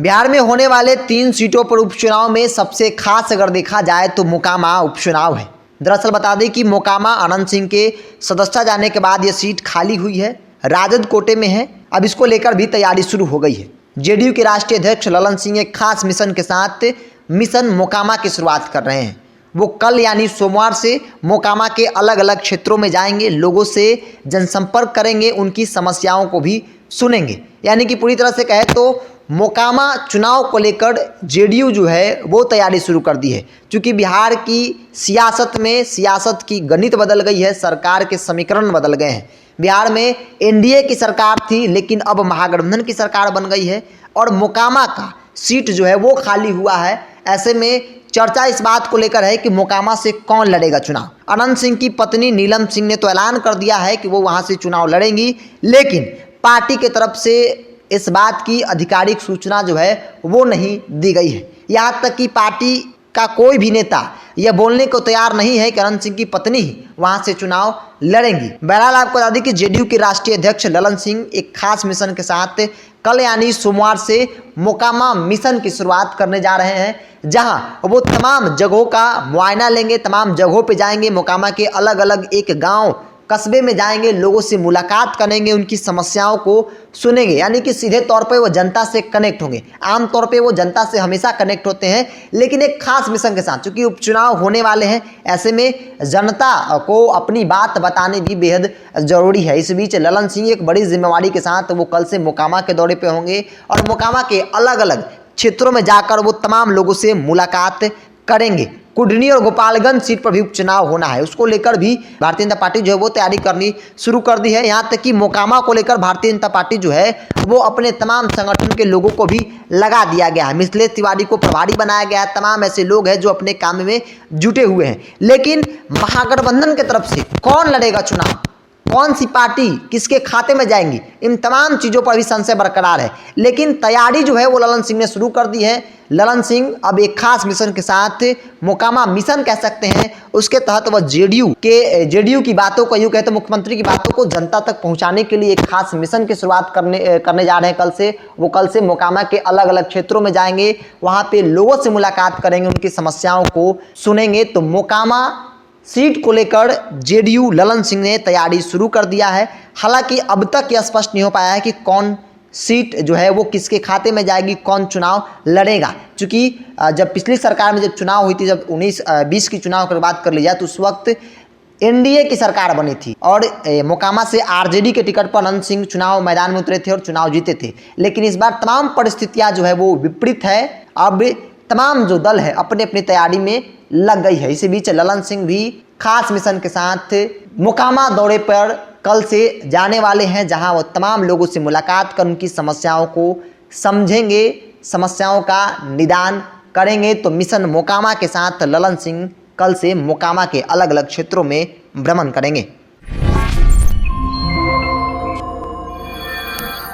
बिहार में होने वाले 3 सीटों पर उपचुनाव में सबसे खास अगर देखा जाए तो मोकामा उपचुनाव है। दरअसल बता दें कि मोकामा अनंत सिंह के सदस्यता जाने के बाद यह सीट खाली हुई है, राजद कोटे में है। अब इसको लेकर भी तैयारी शुरू हो गई है। जेडीयू के राष्ट्रीय अध्यक्ष ललन सिंह एक खास मिशन के साथ मिशन मोकामा की शुरुआत कर रहे हैं। वो कल यानी सोमवार से मोकामा के अलग अलग क्षेत्रों में जाएंगे, लोगों से जनसंपर्क करेंगे, उनकी समस्याओं को भी सुनेंगे। यानी कि पूरी तरह से कहे तो मोकामा चुनाव को लेकर जेडीयू जो है वो तैयारी शुरू कर दी है। क्योंकि बिहार की सियासत की गणित बदल गई है, सरकार के समीकरण बदल गए हैं। बिहार में एनडीए की सरकार थी, लेकिन अब महागठबंधन की सरकार बन गई है और मोकामा का सीट जो है वो खाली हुआ है। ऐसे में चर्चा इस बात को लेकर है कि मोकामा से कौन लड़ेगा चुनाव। अनंत सिंह की पत्नी नीलम सिंह ने तो ऐलान कर दिया है कि वो वहां से चुनाव लड़ेंगी, लेकिन पार्टी की तरफ से इस बात की आधिकारिक सूचना जो है वो नहीं दी गई है। यहाँ तक कि पार्टी का कोई भी नेता यह बोलने को तैयार नहीं है कि अनंत सिंह की पत्नी ही वहां से चुनाव लड़ेंगी। बहरहाल आपको बता दें कि जेडीयू के राष्ट्रीय अध्यक्ष ललन सिंह एक खास मिशन के साथ कल यानी सोमवार से मोकामा मिशन की शुरुआत करने जा रहे हैं, जहां वो तमाम जगहों का मुआयना लेंगे, तमाम जगहों पे जाएंगे, मोकामा के अलग अलग एक गांव कस्बे में जाएंगे, लोगों से मुलाकात करेंगे, उनकी समस्याओं को सुनेंगे। यानी कि सीधे तौर पे वो जनता से कनेक्ट होंगे। आमतौर पे वो जनता से हमेशा कनेक्ट होते हैं, लेकिन एक खास मिशन के साथ, क्योंकि उपचुनाव होने वाले हैं। ऐसे में जनता को अपनी बात बताने भी बेहद जरूरी है। इस बीच ललन सिंह एक बड़ी जिम्मेवारी के साथ वो कल से मोकामा के दौरे पे होंगे और मोकामा के अलग अलग क्षेत्रों में जाकर वो तमाम लोगों से मुलाकात करेंगे। कुडनी और गोपालगंज सीट पर भी उपचुनाव होना है, उसको लेकर भी भारतीय जनता पार्टी जो है वो तैयारी करनी शुरू कर दी है। यहाँ तक कि मोकामा को लेकर भारतीय जनता पार्टी जो है वो अपने तमाम संगठन के लोगों को भी लगा दिया गया है। मिथिलेश तिवारी को प्रभारी बनाया गया है। तमाम ऐसे लोग हैं जो अपने काम में जुटे हुए हैं। लेकिन महागठबंधन की तरफ से कौन लड़ेगा चुनाव, कौन सी पार्टी किसके खाते में जाएंगी, इन तमाम चीज़ों पर भी संशय बरकरार है। लेकिन तैयारी जो है वो ललन सिंह ने शुरू कर दी है। ललन सिंह अब एक खास मिशन के साथ, मोकामा मिशन कह सकते हैं, उसके तहत वह जेडीयू की बातों को, यूँ कहते तो मुख्यमंत्री की बातों को जनता तक पहुंचाने के लिए एक खास मिशन की शुरुआत करने जा रहे हैं। कल से मोकामा के अलग अलग क्षेत्रों में जाएंगे, वहाँ पे लोगों से मुलाकात करेंगे, उनकी समस्याओं को सुनेंगे। तो मोकामा सीट को लेकर जेडीयू ललन सिंह ने तैयारी शुरू कर दिया है। हालांकि अब तक यह स्पष्ट नहीं हो पाया है कि कौन सीट जो है वो किसके खाते में जाएगी, कौन चुनाव लड़ेगा। क्योंकि जब पिछली सरकार में जब चुनाव हुई थी, जब 19-20 की चुनाव की बात कर ली जाए, तो उस वक्त एनडीए की सरकार बनी थी और मोकामा से आरजेडी के टिकट पर अनंत सिंह चुनाव मैदान में उतरे थे और चुनाव जीते थे। लेकिन इस बार तमाम परिस्थितियां जो है वो विपरीत है। अब तमाम जो दल है अपने अपनी तैयारी में लग गई है। इसी बीच ललन सिंह भी खास मिशन के साथ मोकामा दौरे पर कल से जाने वाले हैं, जहां वो तमाम लोगों से मुलाकात कर उनकी समस्याओं को समझेंगे, समस्याओं का निदान करेंगे। तो मिशन मोकामा के साथ ललन सिंह कल से मोकामा के अलग अलग क्षेत्रों में भ्रमण करेंगे।